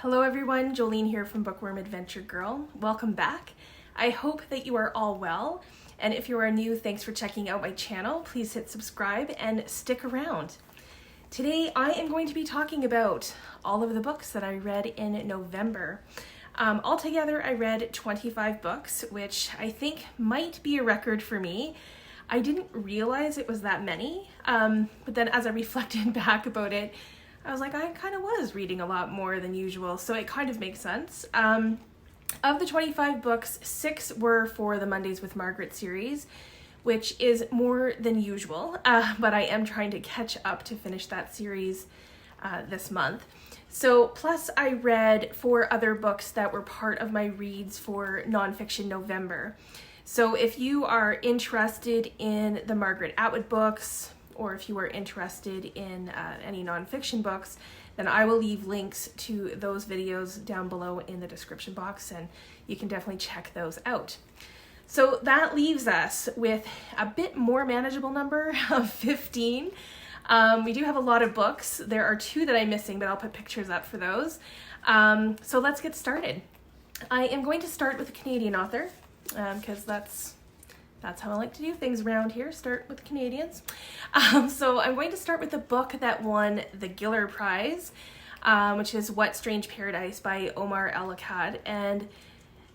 Hello everyone, Jolene here from Bookworm Adventure Girl. Welcome back. I hope that you are all well, and if you are new, thanks for checking out my channel. Please hit subscribe and stick around. Today I am going to be talking about all of the books that I read in November. Altogether I read 25 books, which I think might be a record for me. I didn't realize it was that many, but then as I reflected back about it, I was like, I kind of was reading a lot more than usual, so it kind of makes sense. Of the 25 books, 6 were for the Mondays with Margaret series, which is more than usual, but I am trying to catch up to finish that series this month. So, plus I read 4 other books that were part of my reads for Nonfiction November. So if you are interested in the Margaret Atwood books, or if you are interested in any nonfiction books, then I will leave links to those videos down below in the description box, and you can definitely check those out. So that leaves us with a bit more manageable number of 15. We do have a lot of books. There are 2 that I'm missing, but I'll put pictures up for those. So let's get started. I am going to start with a Canadian author, because that's how I like to do things around here, start with Canadians. So I'm going to start with the book that won the GILLER Prize, which is What Strange Paradise by Omar Akkad. And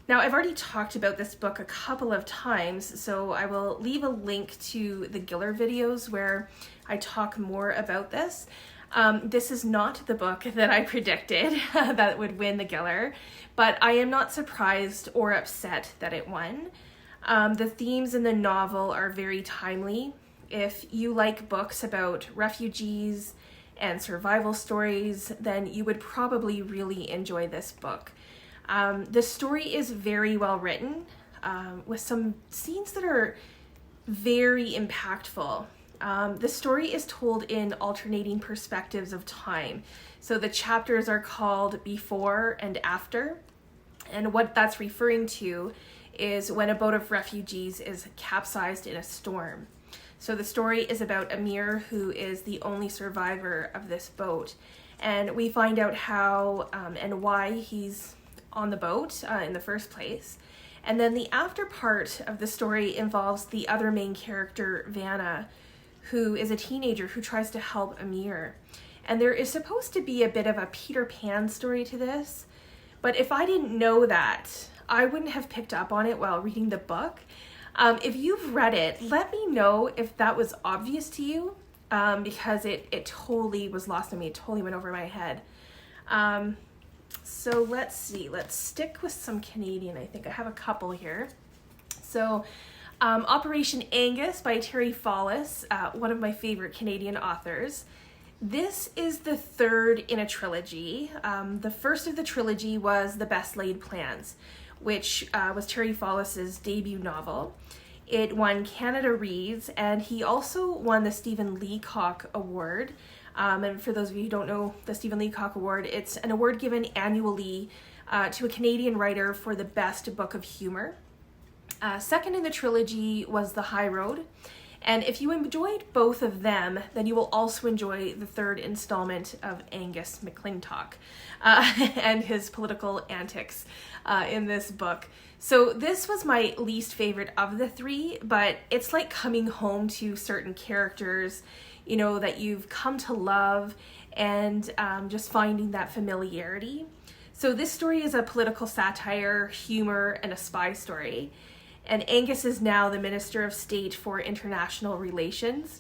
now I've already talked about this book a couple of times, so I will leave a link to the GILLER videos where I talk more about this. This is not the book that I predicted that would win the GILLER, but I am not surprised or upset that it won. The themes in the novel are very timely. If you like books about refugees and survival stories, then you would probably really enjoy this book. The story is very well written, with some scenes that are very impactful. The story is told in alternating perspectives of time. So the chapters are called Before and After, and what that's referring to is when a boat of refugees is capsized in a storm. So the story is about Amir, who is the only survivor of this boat, and we find out how and why he's on the boat in the first place. And then the after part of the story involves the other main character, Vanna, who is a teenager who tries to help Amir. And there is supposed to be a bit of a Peter Pan story to this, but if I didn't know that, I wouldn't have picked up on it while reading the book. If you've read it, let me know if that was obvious to you, because it totally was lost on me. It totally went over my head. So let's see. Let's stick with some Canadian. I think I have a couple here. So Operation Angus by Terry Fallis, one of my favorite Canadian authors. This is the 3rd in a trilogy. The first of the trilogy was The Best Laid Plans, which was Terry Fallis's debut novel. It won Canada Reads, and he also won the Stephen Leacock Award. And for those of you who don't know the Stephen Leacock Award, it's an award given annually to a Canadian writer for the best book of humor. Second in the trilogy was The High Road. And if you enjoyed both of them, then you will also enjoy the 3rd installment of Angus McClintock and his political antics in this book. So this was my least favorite of the 3, but it's like coming home to certain characters, you know, that you've come to love, and just finding that familiarity. So this story is a political satire, humor, and a spy story. And Angus is now the Minister of State for International Relations.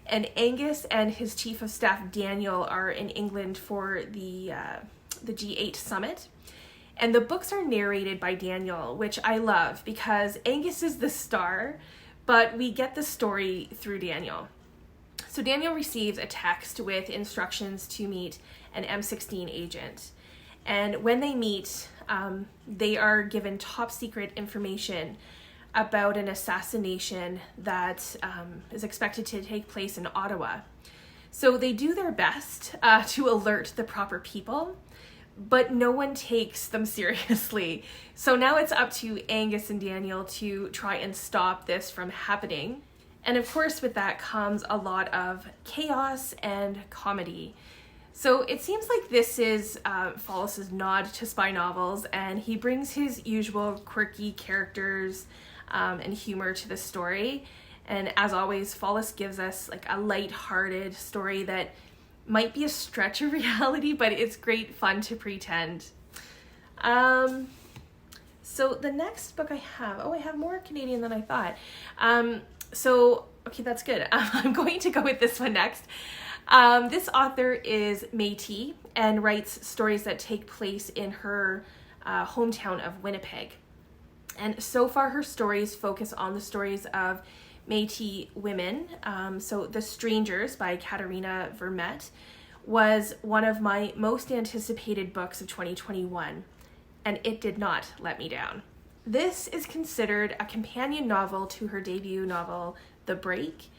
And Angus and his Chief of Staff, Daniel, are in England for the G8 summit. And the books are narrated by Daniel, which I love because Angus is the star, but we get the story through Daniel. So Daniel receives a text with instructions to meet an M16 agent. And when they meet, they are given top secret information about an assassination that is expected to take place in Ottawa. So they do their best to alert the proper people, but no one takes them seriously. So now it's up to Angus and Daniel to try and stop this from happening. And of course with that comes a lot of chaos and comedy. So it seems like this is Fallis' nod to spy novels, and he brings his usual quirky characters and humor to the story. And as always, Fallis gives us like a light-hearted story that might be a stretch of reality, but it's great fun to pretend. So the next book I have more Canadian than I thought. Okay, that's good. I'm going to go with this one next. This author is Métis and writes stories that take place in her hometown of Winnipeg. And so far her stories focus on the stories of Métis women. So The Strangers by Katherena Vermette was one of my most anticipated books of 2021, and it did not let me down. This is considered a companion novel to her debut novel, The Break.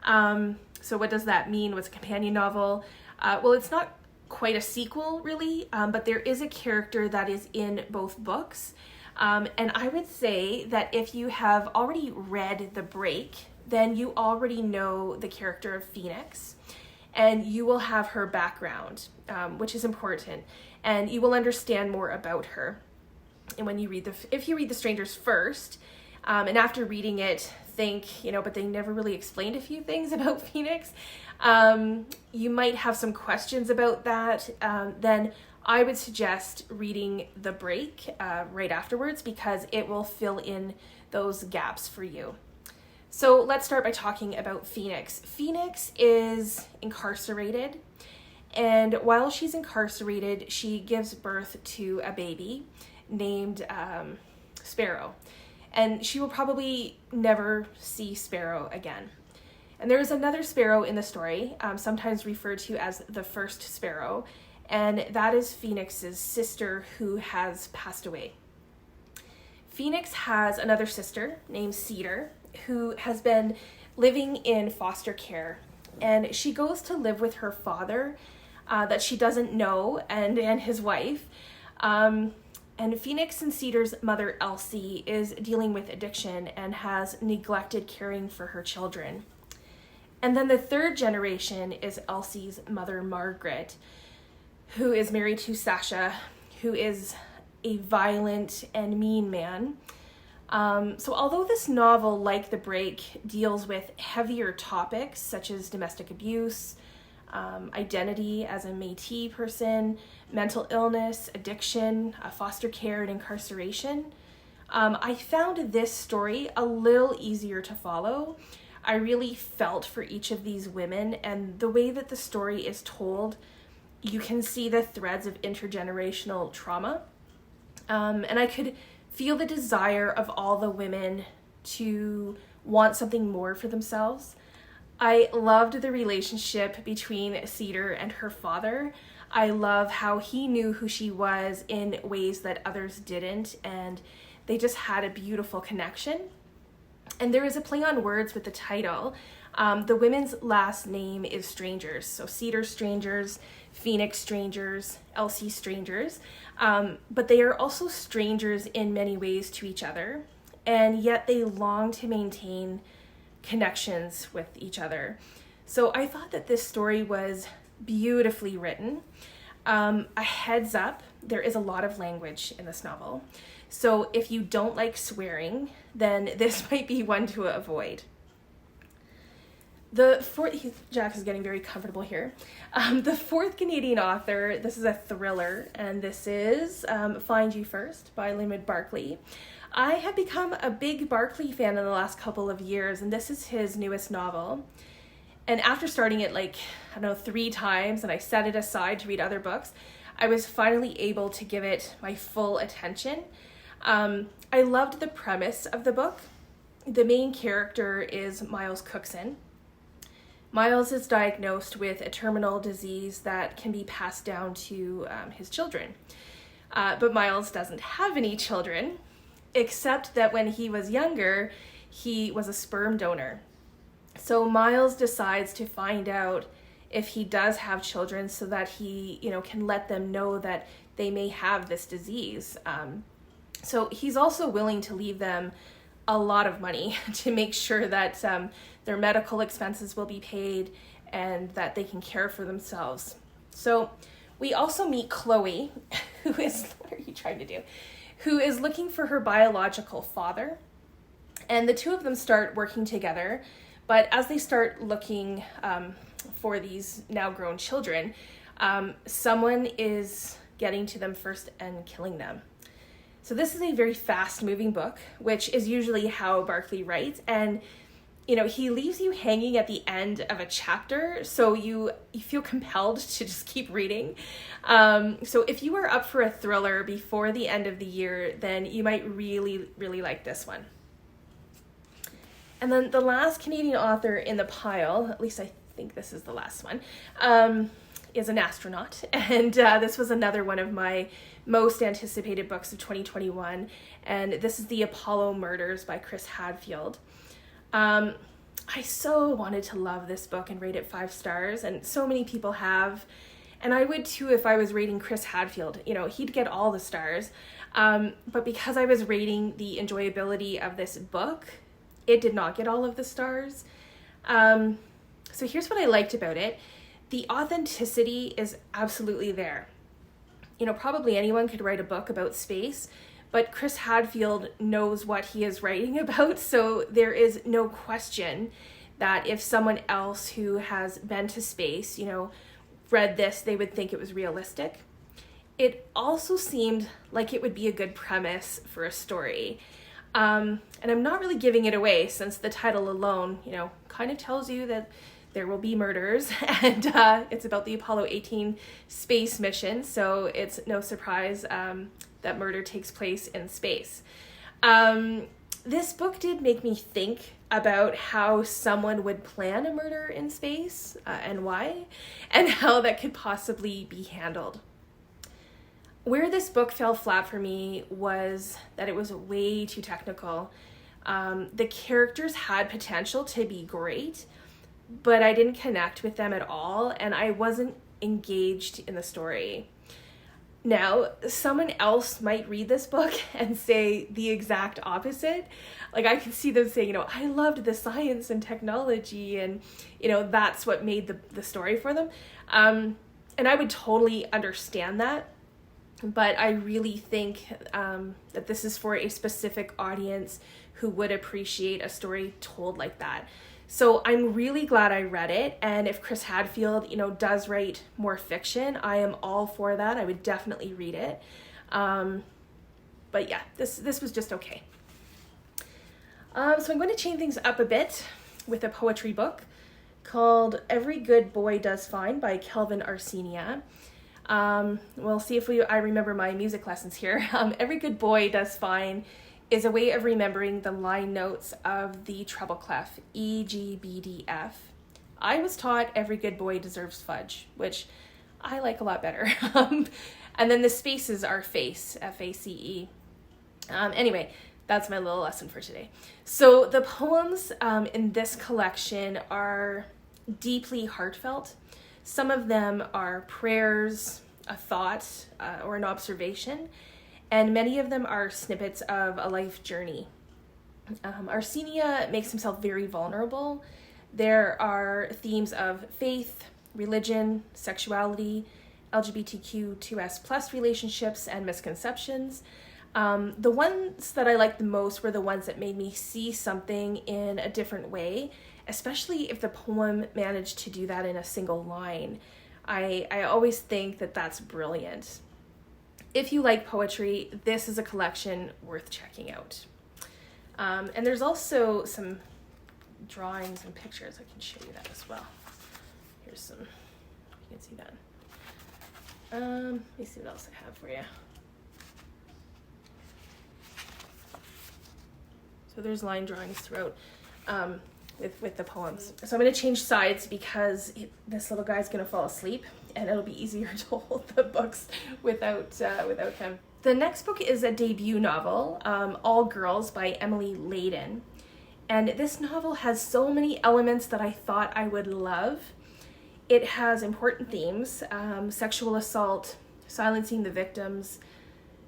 So what does that mean? What's a companion novel? Well, it's not quite a sequel, really, but there is a character that is in both books. And I would say that if you have already read The Break, then you already know the character of Phoenix, and you will have her background, which is important, and you will understand more about her. And when you if you read The Strangers first, and after reading it, think, but they never really explained a few things about Phoenix, you might have some questions about that, then I would suggest reading The Break right afterwards, because it will fill in those gaps for you. So let's start by talking about Phoenix. Phoenix is incarcerated, and while she's incarcerated, she gives birth to a baby named Sparrow. And she will probably never see Sparrow again. And there is another Sparrow in the story, sometimes referred to as the first Sparrow, and that is Phoenix's sister who has passed away. Phoenix has another sister named Cedar who has been living in foster care, and she goes to live with her father that she doesn't know and his wife. And Phoenix and Cedar's mother, Elsie, is dealing with addiction and has neglected caring for her children. And then the third generation is Elsie's mother, Margaret, who is married to Sasha, who is a violent and mean man. So although this novel, like The Break, deals with heavier topics such as domestic abuse, identity as a Métis person, mental illness, addiction, foster care, and incarceration, I found this story a little easier to follow. I really felt for each of these women, and the way that the story is told, you can see the threads of intergenerational trauma. And I could feel the desire of all the women to want something more for themselves. I loved the relationship between Cedar and her father. I love how he knew who she was in ways that others didn't, and they just had a beautiful connection. And there is a play on words with the title. The women's last name is Strangers. So Cedar Strangers, Phoenix Strangers, Elsie Strangers. But they are also strangers in many ways to each other, and yet they long to maintain connections with each other. So I thought that this story was beautifully written. A heads up, there is a lot of language in this novel. So if you don't like swearing, then this might be one to avoid. Jack is getting very comfortable here. The fourth Canadian author, this is a thriller, and this is Find You First by Lynwood Barclay. I have become a big Barclay fan in the last couple of years, and this is his newest novel. And after starting it 3 times, and I set it aside to read other books, I was finally able to give it my full attention. I loved the premise of the book. The main character is Miles Cookson. Miles is diagnosed with a terminal disease that can be passed down to his children. But Miles doesn't have any children, except that when he was younger, he was a sperm donor. So Miles decides to find out if he does have children so that he, can let them know that they may have this disease. So he's also willing to leave them a lot of money to make sure that their medical expenses will be paid and that they can care for themselves. So we also meet Chloe, who is, what are you trying to do? Who is looking for her biological father. And the two of them start working together. But as they start looking for these now grown children, someone is getting to them first and killing them. So this is a very fast moving book, which is usually how Barclay writes. And, you know, he leaves you hanging at the end of a chapter, so you feel compelled to just keep reading. So if you are up for a thriller before the end of the year, then you might really, really like this one. And then the last Canadian author in the pile, at least I think this is the last one, is an astronaut. And this was another one of my most anticipated books of 2021. And this is The Apollo Murders by Chris Hadfield. I so wanted to love this book and rate it 5 stars, and so many people have. And I would too if I was rating Chris Hadfield. You know, he'd get all the stars. But because I was rating the enjoyability of this book, it did not get all of the stars. So here's what I liked about it. The authenticity is absolutely there. You know, probably anyone could write a book about space, but Chris Hadfield knows what he is writing about, so there is no question that if someone else who has been to space, you know, read this, they would think it was realistic. It also seemed like it would be a good premise for a story. And I'm not really giving it away, since the title alone, you know, kind of tells you that there will be murders, and it's about the Apollo 18 space mission, so it's no surprise that murder takes place in space. This book did make me think about how someone would plan a murder in space, and why, and how that could possibly be handled. Where this book fell flat for me was that it was way too technical. The characters had potential to be great, but I didn't connect with them at all, and I wasn't engaged in the story. Now, someone else might read this book and say the exact opposite. Like, I could see them saying, you know, I loved the science and technology, and, you know, that's what made the story for them. And I would totally understand that, but I really think that this is for a specific audience who would appreciate a story told like that. So I'm really glad I read it, and if Chris Hadfield, you know, does write more fiction, I am all for that. I would definitely read it. But yeah, this was just okay. So I'm going to change things up a bit with a poetry book called Every Good Boy Does Fine by Kelvin Arsenia. We'll see if I remember my music lessons here. Every Good Boy Does Fine is a way of remembering the line notes of the treble clef, E, G, B, D, F. I was taught every good boy deserves fudge, which I like a lot better. And then the spaces are face, F-A-C-E. Anyway, that's my little lesson for today. So the poems in this collection are deeply heartfelt. Some of them are prayers, a thought, or an observation, and many of them are snippets of a life journey. Arsenia makes himself very vulnerable. There are themes of faith, religion, sexuality, LGBTQ2S+ relationships, and misconceptions. The ones that I liked the most were the ones that made me see something in a different way, especially if the poem managed to do that in a single line. I always think that that's brilliant. If you like poetry, this is a collection worth checking out. And there's also some drawings and pictures. I can show you that as well. Here's some, you can see that. Let me see what else I have for you. So there's line drawings throughout with the poems. So I'm going to change sides because this little guy's going to fall asleep, and it'll be easier to hold the books without him. The next book is a debut novel, All Girls by Emily Layden. And this novel has so many elements that I thought I would love. It has important themes, sexual assault, silencing the victims,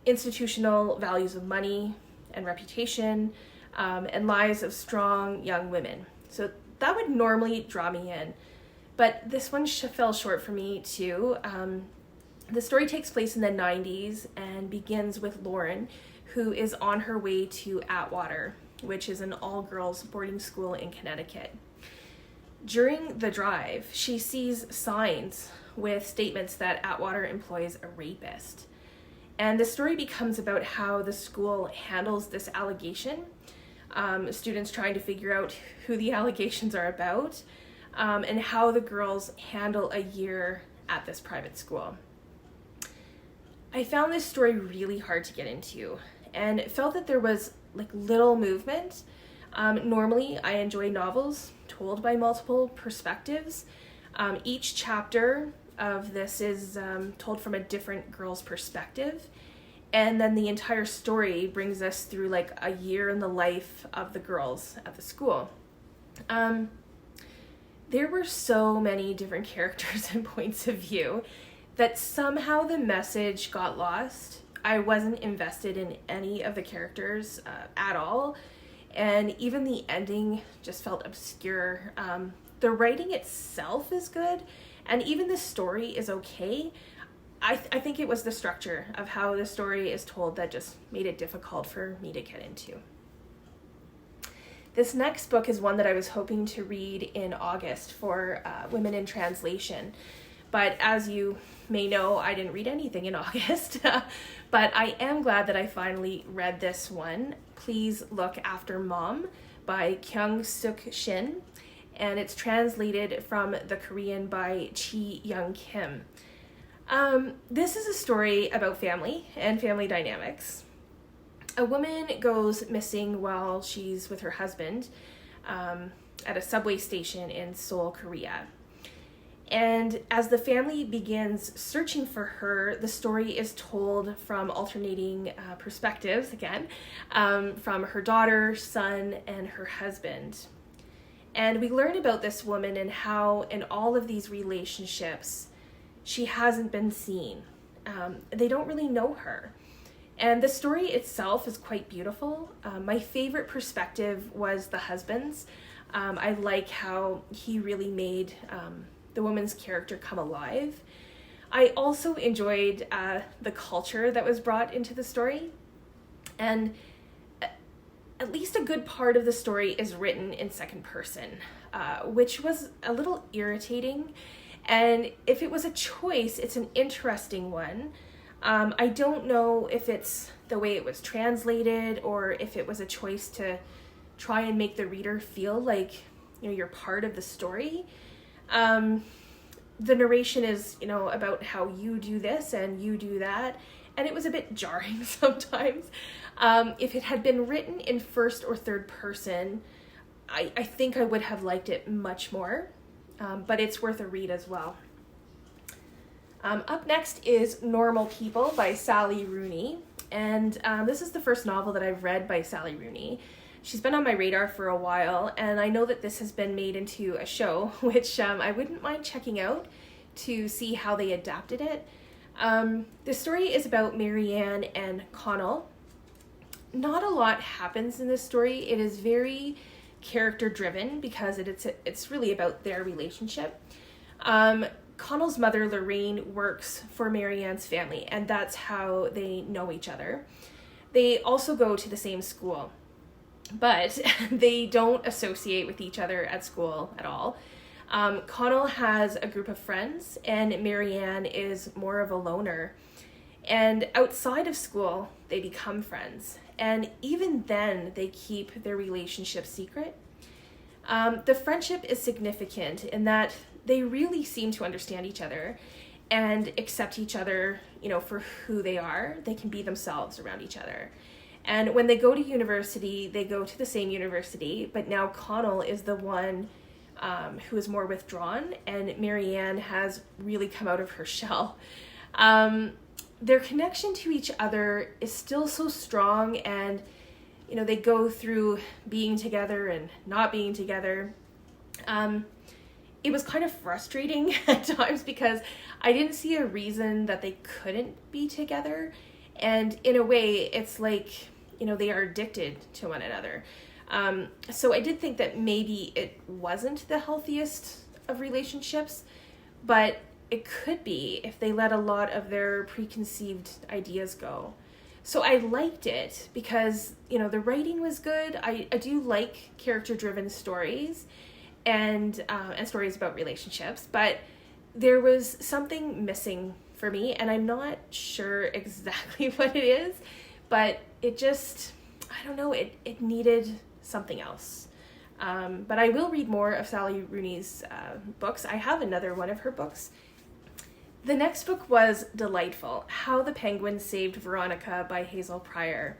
institutional values of money and reputation, and lives of strong young women. So that would normally draw me in. but this one fell short for me too. The story takes place in the 90s and begins with Lauren, who is on her way to Atwater, which is an all-girls boarding school in Connecticut. During the drive, she sees signs with statements that Atwater employs a rapist. And the story becomes about how the school handles this allegation, students trying to figure out who the allegations are about, and how the girls handle a year at this private school. I found this story really hard to get into and felt that there was little movement. Normally, I enjoy novels told by multiple perspectives. Each chapter of this is told from a different girl's perspective, and then the entire story brings us through a year in the life of the girls at the school. There were so many different characters and points of view that somehow the message got lost. I wasn't invested in any of the characters at all, and even the ending just felt obscure. The writing itself is good, and even the story is okay. I think it was the structure of how the story is told that just made it difficult for me to get into. This next book is one that I was hoping to read in August for Women in Translation. But as you may know, I didn't read anything in August. But I am glad that I finally read this one, Please Look After Mom by Kyung-Sook Shin. And it's translated from the Korean by Chi Young Kim. This is a story about family and family dynamics. A woman goes missing while she's with her husband at a subway station in Seoul, Korea. And as the family begins searching for her, the story is told from alternating perspectives, again, from her daughter, son, and her husband. And we learn about this woman and how in all of these relationships, she hasn't been seen. They don't really know her. And the story itself is quite beautiful. My favorite perspective was the husband's. I like how he really made the woman's character come alive. I also enjoyed the culture that was brought into the story. And at least a good part of the story is written in second person, which was a little irritating. And if it was a choice, it's an interesting one. I don't know if it's the way it was translated or if it was a choice to try and make the reader feel like, you're part of the story. The narration is, about how you do this and you do that, and it was a bit jarring sometimes. If it had been written in first or third person, I think I would have liked it much more, but it's worth a read as well. Up next is Normal People by Sally Rooney, and this is the first novel that I've read by Sally Rooney. She's been on my radar for a while, and I know that this has been made into a show, which I wouldn't mind checking out to see how they adapted it. The story is about Marianne and Connell. Not a lot happens in this story. It is very character-driven because it's really about their relationship. Connell's mother, Lorraine, works for Marianne's family, and that's how they know each other. They also go to the same school, but they don't associate with each other at school at all. Connell has a group of friends, and Marianne is more of a loner. And outside of school, they become friends. And even then, they keep their relationship secret. The friendship is significant in that they really seem to understand each other and accept each other, for who they are. They can be themselves around each other. And when they go to university, they go to the same university, but now Connell is the one who is more withdrawn, and Marianne has really come out of her shell. Their connection to each other is still so strong, and they go through being together and not being together. It was kind of frustrating at times because I didn't see a reason that they couldn't be together, and in a way it's like they are addicted to one another. So I did think that maybe it wasn't the healthiest of relationships, but it could be if they let a lot of their preconceived ideas go. So I liked it because, you know, the writing was good. I do like character-driven stories and stories about relationships, but there was something missing for me, and I'm not sure exactly what it is, but it just, I don't know, it needed something else. But I will read more of Sally Rooney's books. I have another one of her books. The next book was delightful, How the Penguin Saved Veronica by Hazel Pryor.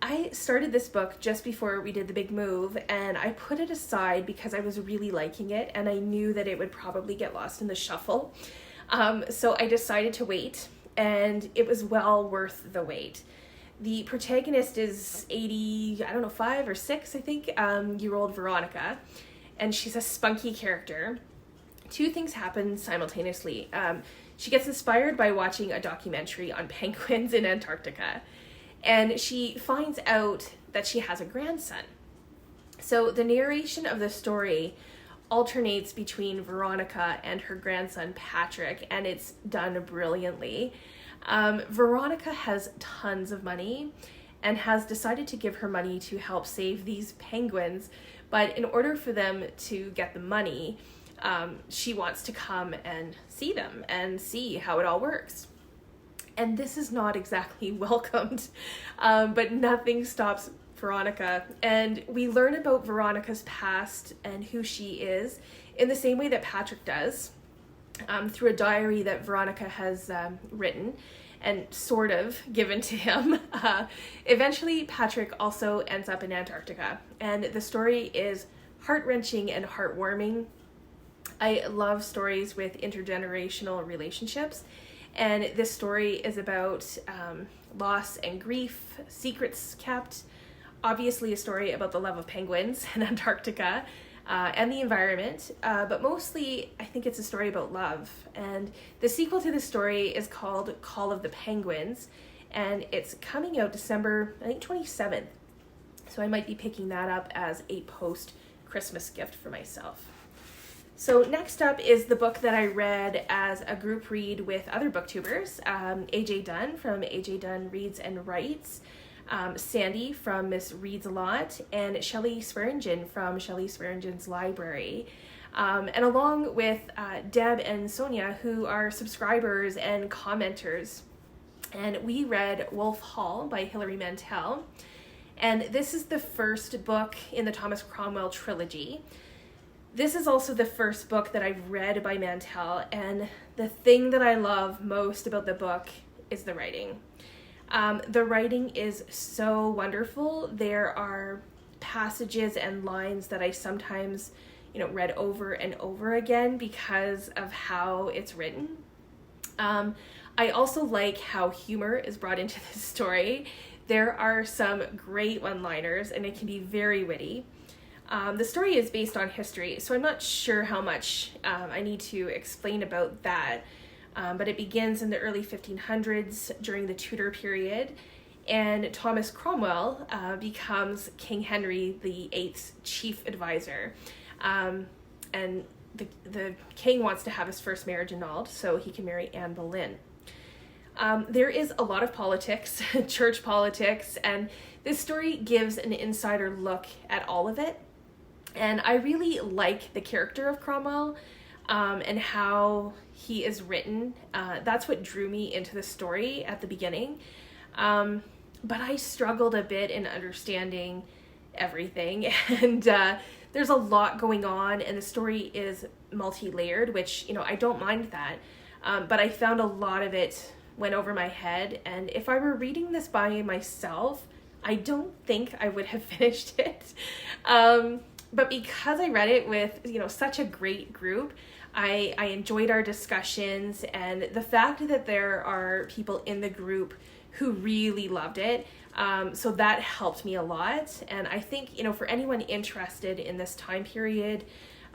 I started this book just before we did the big move, and I put it aside because I was really liking it, and I knew that it would probably get lost in the shuffle. So I decided to wait, and it was well worth the wait. The protagonist is 5 or 6, I think, year old Veronica, and she's a spunky character. Two things happen simultaneously. She gets inspired by watching a documentary on penguins in Antarctica, and she finds out that she has a grandson. So the narration of the story alternates between Veronica and her grandson Patrick, and it's done brilliantly. Veronica has tons of money and has decided to give her money to help save these penguins, but in order for them to get the money, she wants to come and see them and see how it all works. And this is not exactly welcomed, but nothing stops Veronica. And we learn about Veronica's past and who she is in the same way that Patrick does, through a diary that Veronica has written and sort of given to him. Eventually, Patrick also ends up in Antarctica, and the story is heart-wrenching and heartwarming. I love stories with intergenerational relationships, and this story is about loss and grief, secrets kept, obviously a story about the love of penguins in Antarctica and the environment, but mostly I think it's a story about love. And the sequel to this story is called Call of the Penguins, and it's coming out December, I think, 27th. So I might be picking that up as a post-Christmas gift for myself. So next up is the book that I read as a group read with other booktubers, AJ Dunn from AJ Dunn Reads and Writes, Sandy from Miss Reads a Lot, and Shelley Swearingen from Shelley Swearingen's Library. And along with Deb and Sonia, who are subscribers and commenters. And we read Wolf Hall by Hilary Mantel. And this is the first book in the Thomas Cromwell trilogy. This is also the first book that I've read by Mantel, and the thing that I love most about the book is the writing. The writing is so wonderful. There are passages and lines that I sometimes, read over and over again because of how it's written. I also like how humor is brought into this story. There are some great one-liners, and it can be very witty. The story is based on history, so I'm not sure how much I need to explain about that, but it begins in the early 1500s during the Tudor period, and Thomas Cromwell becomes King Henry VIII's chief advisor, and the king wants to have his first marriage annulled so he can marry Anne Boleyn. There is a lot of politics, church politics, and this story gives an insider look at all of it. And I really like the character of Cromwell and how he is written. That's what drew me into the story at the beginning. But I struggled a bit in understanding everything. And there's a lot going on, and the story is multi-layered, which, I don't mind that. But I found a lot of it went over my head. And if I were reading this by myself, I don't think I would have finished it. But because I read it with, such a great group, I enjoyed our discussions, and the fact that there are people in the group who really loved it, so that helped me a lot. And I think, for anyone interested in this time period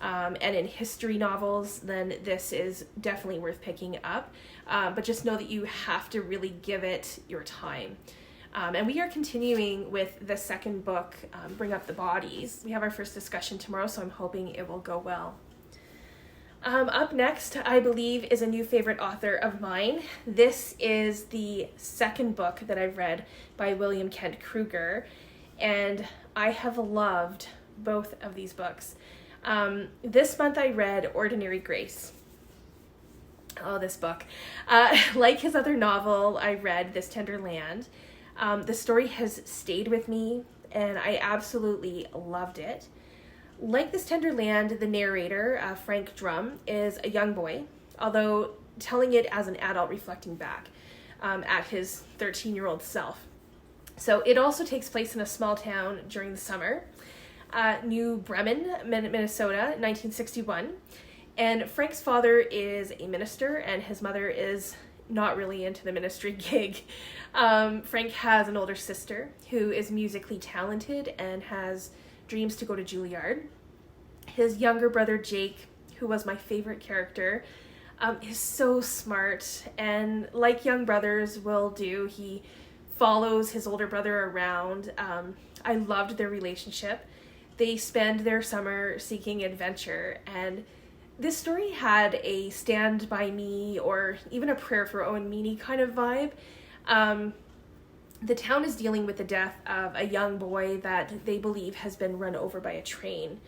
and in history novels, then this is definitely worth picking up. But just know that you have to really give it your time. And we are continuing with the second book, Bring Up the Bodies. We have our first discussion tomorrow, so I'm hoping it will go well. Up next, I believe, is a new favorite author of mine. This is the second book that I've read by William Kent Krueger, and I have loved both of these books. This month I read Ordinary Grace. Oh, this book. Like his other novel, I read This Tender Land. The story has stayed with me, and I absolutely loved it. Like This Tender Land, the narrator, Frank Drum, is a young boy, although telling it as an adult reflecting back at his 13-year-old self. So it also takes place in a small town during the summer, New Bremen, Minnesota, 1961. And Frank's father is a minister, and his mother is not really into the ministry gig. Frank has an older sister who is musically talented and has dreams to go to Juilliard. His younger brother Jake, who was my favorite character, is so smart, and like young brothers will do, he follows his older brother around. I loved their relationship. They spend their summer seeking adventure, and this story had a Stand By Me or even a Prayer for Owen Meany kind of vibe. The town is dealing with the death of a young boy that they believe has been run over by a train.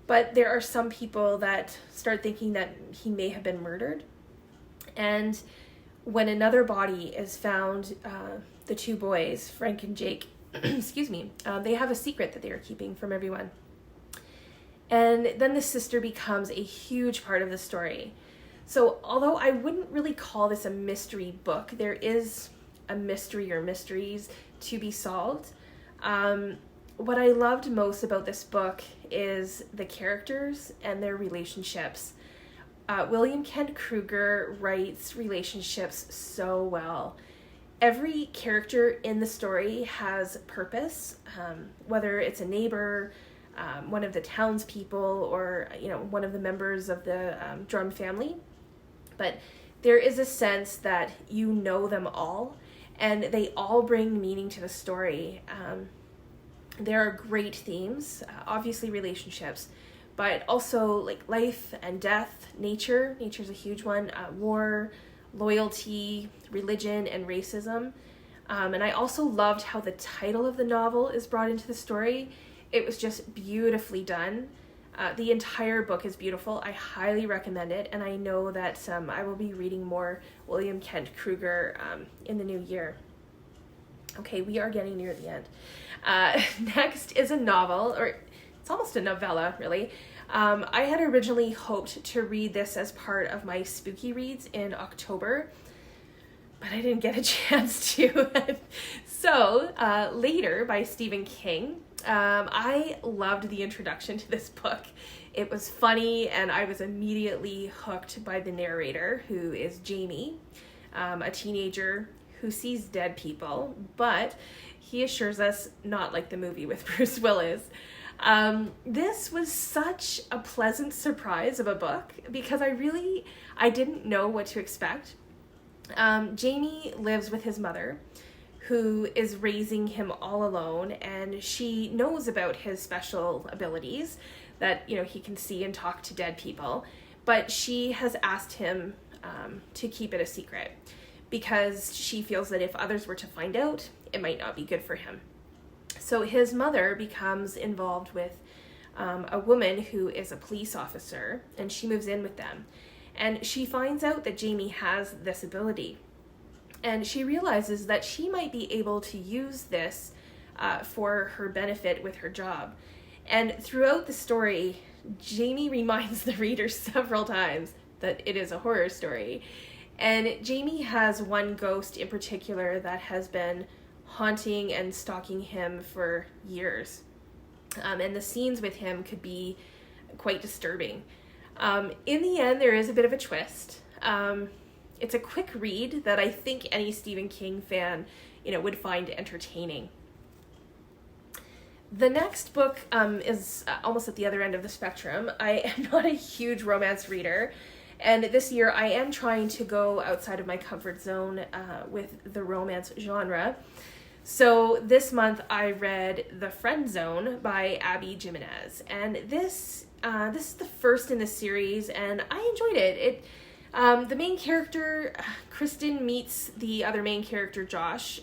But there are some people that start thinking that he may have been murdered. And when another body is found, the two boys, Frank and Jake, excuse me, they have a secret that they are keeping from everyone. And then the sister becomes a huge part of the story. So although I wouldn't really call this a mystery book, there is a mystery or mysteries to be solved. What I loved most about this book is the characters and their relationships. William Kent Krueger writes relationships so well. Every character in the story has purpose, whether it's a neighbor, one of the townspeople, or one of the members of the Drum family. But there is a sense that you know them all, and they all bring meaning to the story. There are great themes, obviously relationships, but also like life and death, nature. Nature's a huge one. War, loyalty, religion, and racism. And I also loved how the title of the novel is brought into the story. It was just beautifully done. The entire book is beautiful. I highly recommend it, and I know that I will be reading more William Kent Krueger in the new year. Okay, we are getting near the end. Next is a novel, or it's almost a novella, really. I had originally hoped to read this as part of my spooky reads in October, but I didn't get a chance to. So, Later by Stephen King. I loved the introduction to this book. It was funny, and I was immediately hooked by the narrator, who is Jamie, a teenager who sees dead people, but he assures us not like the movie with Bruce Willis. This was such a pleasant surprise of a book because I didn't know what to expect. Jamie lives with his mother, who is raising him all alone, and she knows about his special abilities that, he can see and talk to dead people, but she has asked him to keep it a secret because she feels that if others were to find out, it might not be good for him. So his mother becomes involved with a woman who is a police officer, and she moves in with them. And she finds out that Jamie has this ability. And she realizes that she might be able to use this for her benefit with her job. And throughout the story, Jamie reminds the reader several times that it is a horror story. And Jamie has one ghost in particular that has been haunting and stalking him for years. And the scenes with him could be quite disturbing. In the end, there is a bit of a twist. It's a quick read that I think any Stephen King fan, would find entertaining. The next book is almost at the other end of the spectrum. I am not a huge romance reader, and this year I am trying to go outside of my comfort zone with the romance genre. So this month I read The Friend Zone by Abby Jiminez, and this This is the first in the series, and I enjoyed it. The main character, Kristen, meets the other main character, Josh,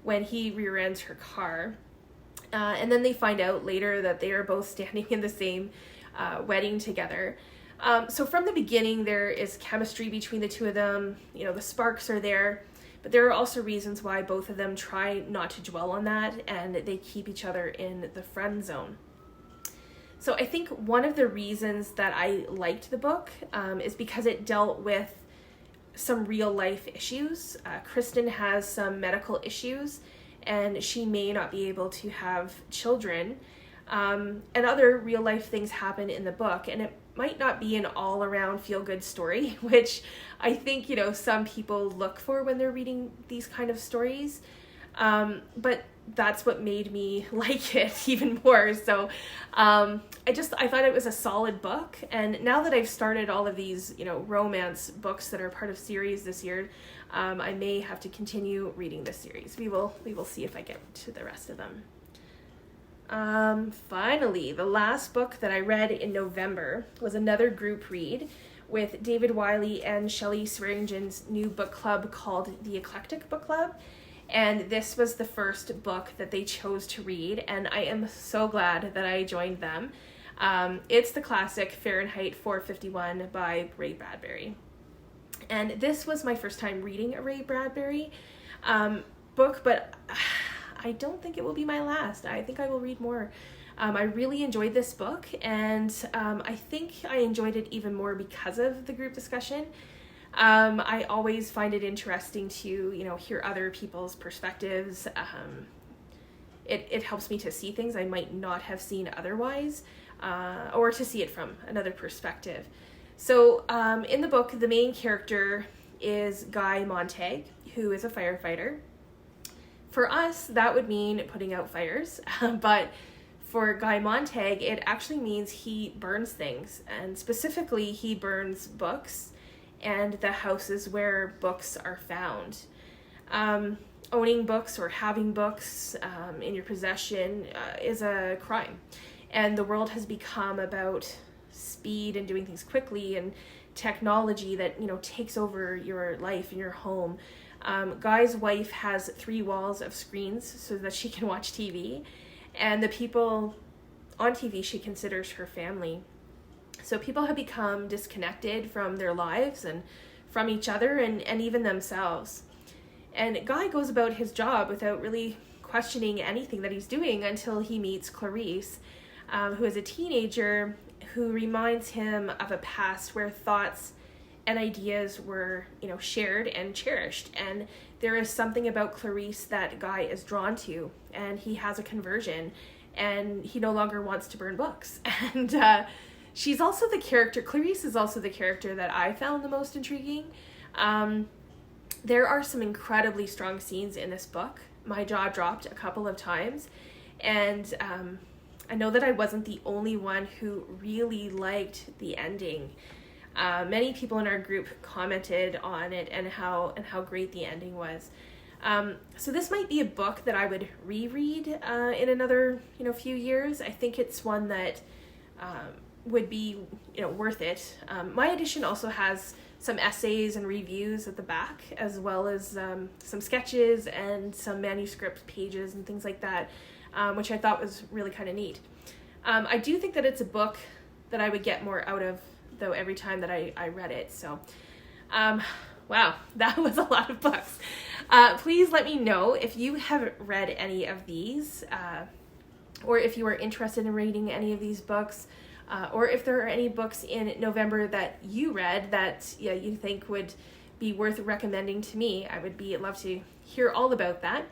when he rear-ends her car. And then they find out later that they are both standing in the same wedding together. So from the beginning, there is chemistry between the two of them. You know, the sparks are there. But there are also reasons why both of them try not to dwell on that, and they keep each other in the friend zone. So I think one of the reasons that I liked the book is because it dealt with some real life issues. Kristen has some medical issues, and she may not be able to have children. And other real life things happen in the book, and it might not be an all around feel good story, which I think, you know, some people look for when they're reading these kind of stories. But that's what made me like it even more. So I thought it was a solid book. And now that I've started all of these, you know, romance books that are part of series this year, I may have to continue reading this series. We will see if I get to the rest of them. Finally, the last book that I read in November was another group read with David Wiley and Shelley Swearingen's new book club called the Eclectic Book Club. And this was the first book that they chose to read, and I am so glad that I joined them. It's the classic Fahrenheit 451 by Ray Bradbury. And this was my first time reading a Ray Bradbury book, but I don't think it will be my last. I think I will read more. I really enjoyed this book, and I think I enjoyed it even more because of the group discussion. I always find it interesting to, you know, hear other people's perspectives. It helps me to see things I might not have seen otherwise, or to see it from another perspective. So in the book, the main character is Guy Montag, who is a firefighter. For us, that would mean putting out fires, but for Guy Montag, it actually means he burns things, and specifically he burns books and the houses where books are found. Owning books or having books in your possession is a crime, and the world has become about speed and doing things quickly and technology that, you know, takes over your life and your home. Guy's wife has 3 walls of screens so that she can watch TV, and the people on TV she considers her family. So people have become disconnected from their lives and from each other and even themselves. And Guy goes about his job without really questioning anything that he's doing until he meets Clarice, who is a teenager who reminds him of a past where thoughts and ideas were, you know, shared and cherished. And there is something about Clarice that Guy is drawn to, and he has a conversion, and he no longer wants to burn books. And she's also the character, Clarice is also the character that I found the most intriguing. There are some incredibly strong scenes in this book. My jaw dropped a couple of times, and I know that I wasn't the only one who really liked the ending. Many people in our group commented on it and how great the ending was. So this might be a book that I would reread in another, you know, few years. I think it's one that would be, you know, worth it. My edition also has some essays and reviews at the back, as well as some sketches and some manuscript pages and things like that, which I thought was really kind of neat. I do think that it's a book that I would get more out of, though, every time that I read it. So wow, that was a lot of books. Please let me know if you have read any of these, or if you are interested in reading any of these books, or if there are any books in November that you read that you think would be worth recommending to me. I would love to hear all about that.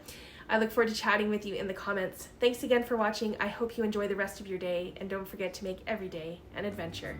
I look forward to chatting with you in the comments. Thanks again for watching. I hope you enjoy the rest of your day, and don't forget to make every day an adventure.